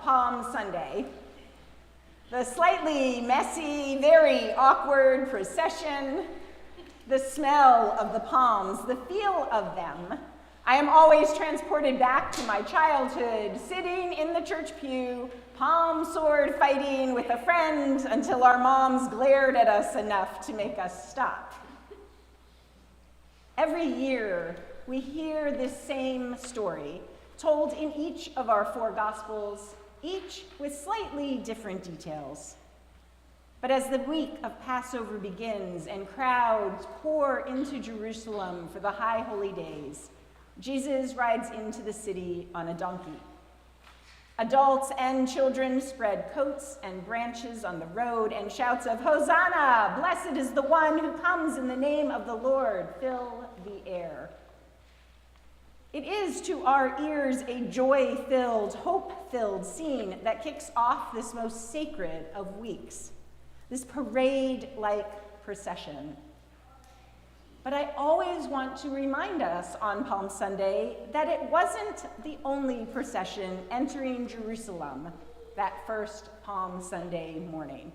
Palm Sunday. The slightly messy, very awkward procession, the smell of the palms, the feel of them. I am always transported back to my childhood, sitting in the church pew, palm sword fighting with a friend until our moms glared at us enough to make us stop. Every year, we hear this same story, told in each of our 4 Gospels, each with slightly different details. But as the week of Passover begins and crowds pour into Jerusalem for the high holy days, Jesus rides into the city on a donkey. Adults and children spread coats and branches on the road, and shouts of "Hosanna! Blessed is the one who comes in the name of the Lord" fill the air. It is to our ears a joy-filled, hope-filled scene that kicks off this most sacred of weeks, this parade-like procession. But I always want to remind us on Palm Sunday that it wasn't the only procession entering Jerusalem that first Palm Sunday morning.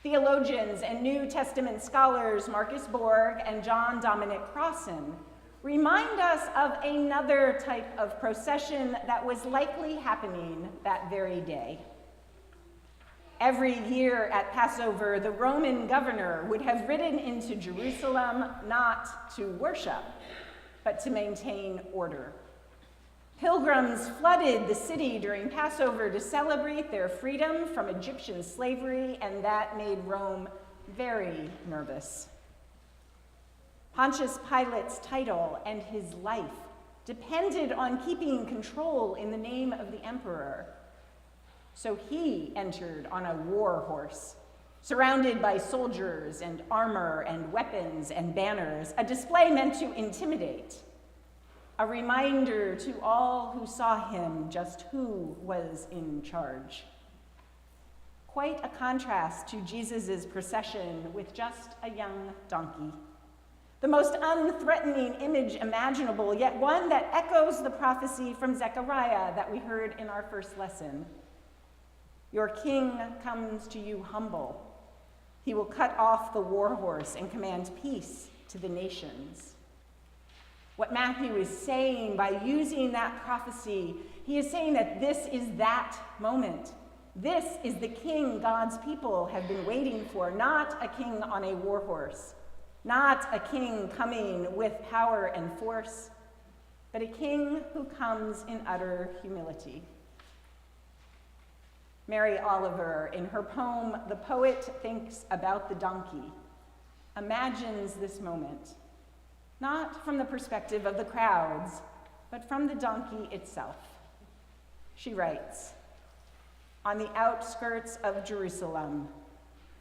Theologians and New Testament scholars Marcus Borg and John Dominic Crossan remind us of another type of procession that was likely happening that very day. Every year at Passover, the Roman governor would have ridden into Jerusalem not to worship, but to maintain order. Pilgrims flooded the city during Passover to celebrate their freedom from Egyptian slavery, and that made Rome very nervous. Pontius Pilate's title and his life depended on keeping control in the name of the emperor. So he entered on a war horse, surrounded by soldiers and armor and weapons and banners, a display meant to intimidate, a reminder to all who saw him just who was in charge. Quite a contrast to Jesus' procession with just a young donkey. The most unthreatening image imaginable, yet one that echoes the prophecy from Zechariah that we heard in our first lesson. Your king comes to you humble. He will cut off the war horse and command peace to the nations. What Matthew is saying by using that prophecy, he is saying that this is that moment. This is the king God's people have been waiting for, not a king on a war horse, not a king coming with power and force, but a king who comes in utter humility. Mary Oliver, in her poem, "The Poet Thinks About the Donkey," imagines this moment, not from the perspective of the crowds, but from the donkey itself. She writes, "On the outskirts of Jerusalem,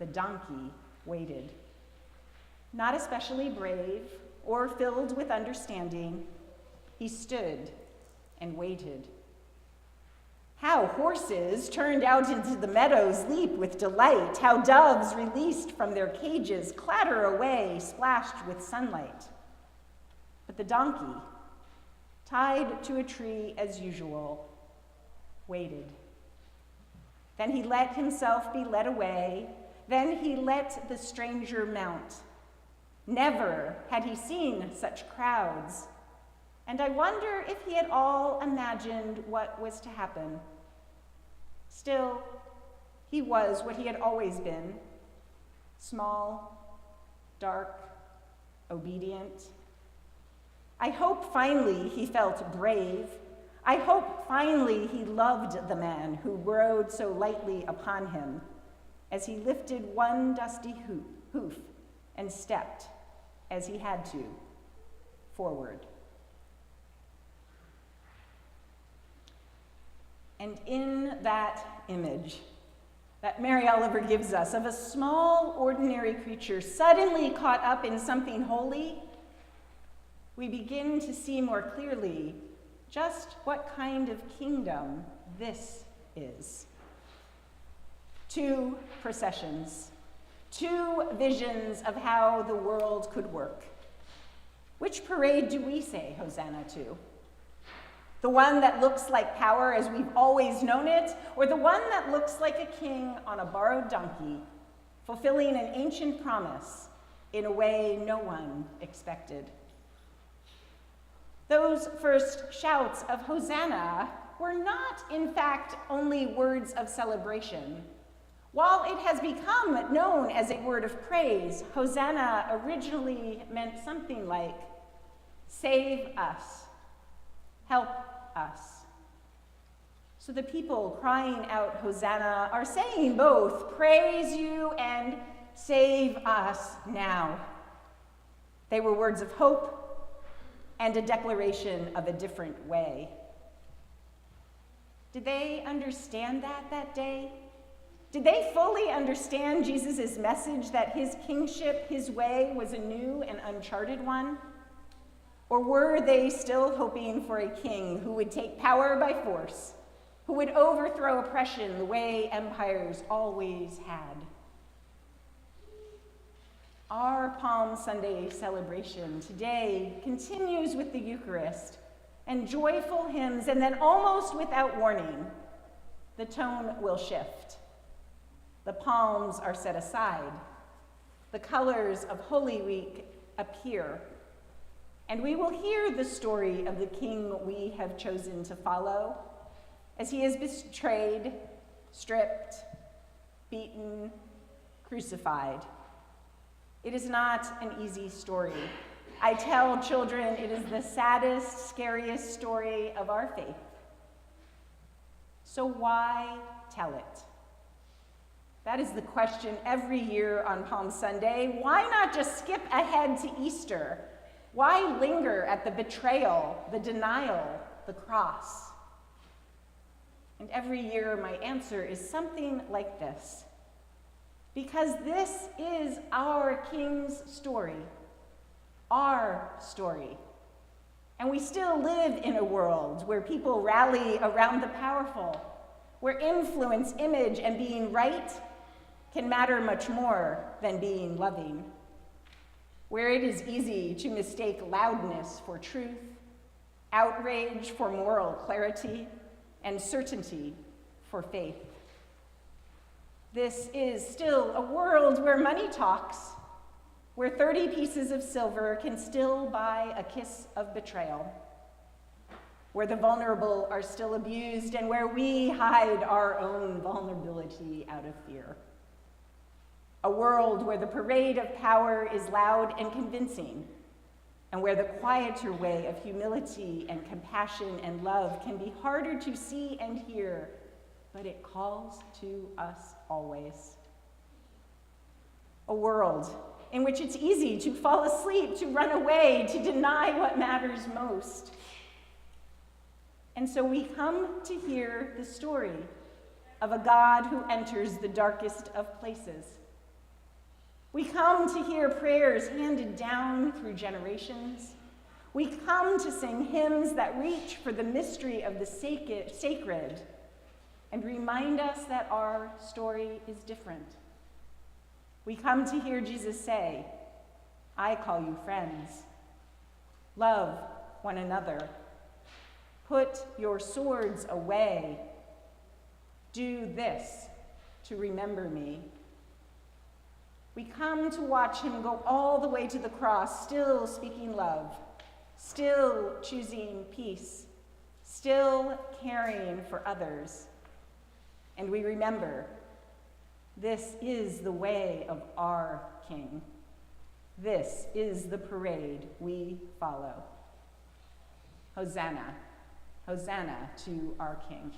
the donkey waited. Not especially brave or filled with understanding, he stood and waited. How horses turned out into the meadows leap with delight, how doves released from their cages clatter away, splashed with sunlight. But the donkey, tied to a tree as usual, waited. Then he let himself be led away, then he let the stranger mount. Never had he seen such crowds, and I wonder if he at all imagined what was to happen. Still, he was what he had always been, small, dark, obedient. I hope finally he felt brave. I hope finally he loved the man who rode so lightly upon him as he lifted one dusty hoof and stepped, as he had to, forward." And in that image that Mary Oliver gives us of a small, ordinary creature suddenly caught up in something holy, we begin to see more clearly just what kind of kingdom this is. 2 processions, 2 visions of how the world could work. Which parade do we say Hosanna to? The one that looks like power as we've always known it, or the one that looks like a king on a borrowed donkey, fulfilling an ancient promise in a way no one expected. Those first shouts of Hosanna were not, in fact, only words of celebration. While it has become known as a word of praise, Hosanna originally meant something like, save us, help us. So the people crying out Hosanna are saying both, praise you and save us now. They were words of hope and a declaration of a different way. Did they understand that day? Did they fully understand Jesus' message that his kingship, his way, was a new and uncharted one? Or were they still hoping for a king who would take power by force, who would overthrow oppression the way empires always had? Our Palm Sunday celebration today continues with the Eucharist and joyful hymns, and then almost without warning, the tone will shift. The palms are set aside. The colors of Holy Week appear, and we will hear the story of the King we have chosen to follow as he is betrayed, stripped, beaten, crucified. It is not an easy story. I tell children it is the saddest, scariest story of our faith. So why tell it? That is the question every year on Palm Sunday. Why not just skip ahead to Easter? Why linger at the betrayal, the denial, the cross? And every year my answer is something like this. Because this is our King's story, our story. And we still live in a world where people rally around the powerful, where influence, image, and being right can matter much more than being loving, where it is easy to mistake loudness for truth, outrage for moral clarity, and certainty for faith. This is still a world where money talks, where 30 pieces of silver can still buy a kiss of betrayal, where the vulnerable are still abused, and where we hide our own vulnerability out of fear. A world where the parade of power is loud and convincing, and where the quieter way of humility and compassion and love can be harder to see and hear, but it calls to us always. A world in which it's easy to fall asleep, to run away, to deny what matters most. And so we come to hear the story of a God who enters the darkest of places. We come to hear prayers handed down through generations. We come to sing hymns that reach for the mystery of the sacred and remind us that our story is different. We come to hear Jesus say, I call you friends. Love one another. Put your swords away. Do this to remember me. We come to watch him go all the way to the cross, still speaking love, still choosing peace, still caring for others. And we remember, this is the way of our King. This is the parade we follow. Hosanna, Hosanna to our King.